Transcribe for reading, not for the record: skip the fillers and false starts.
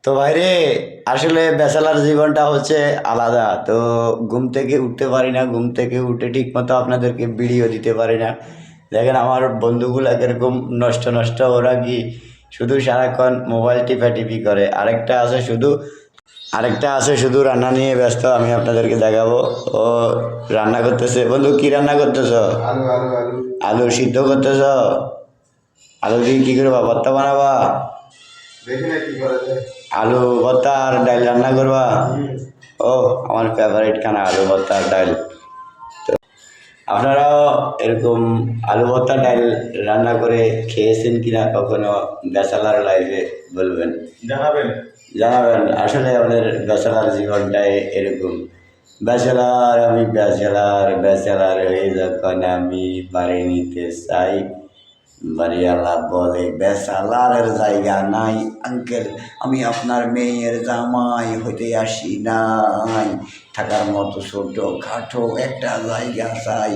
তো ভাইরে, আসলে ব্যাচেলার জীবনটা হচ্ছে আলাদা। তো ঘুম থেকে উঠতে পারি না, ঘুম থেকে উঠে ঠিক মতো আপনাদেরকে ভিডিও দিতে পারি না। দেখেন আমার বন্ধুগুলা কিরকম নষ্ট নষ্ট, ওরা কি শুধু সারাক্ষণ মোবাইল টিপাটিপি করে। আরেকটা আছে শুধু রান্না নিয়ে ব্যস্ত। আমি আপনাদেরকে দেখাবো। ও রান্না করতেছে। বন্ধু, কি রান্না করতেছ? আলু আলু আলু আলু সিদ্ধ করতেছ? আলু দিয়ে কি করবা, ভর্তা বানাবা? দেখি না কি করা যায়। আলু ভর্তা আর ডাল রান্না করবা? হুম। ও, আমার ফেভারিট খানা আলু ভর্তা আর ডাল। আপনারাও এরকম আলু ভর্তা ডাল রান্না করে খেয়েছেন কিনা কখনো ব্যাচেলার লাইফে? বলবেন, জানাবেন। জানাবেন। আসলে আমাদের ব্যাচেলার জীবনটাই এরকম। আমি ব্যাচেলার ব্যাচেলার হয়ে যখন আমি বাড়ি নিতে চাই, বাড়িওয়ালা বলে ব্যাচেলারের জায়গা নাই আঙ্কেল, আমি আপনার মেয়ের জামাই হতে আসি নাই, থাকার মতো ছোট খাটো একটা জায়গা চাই।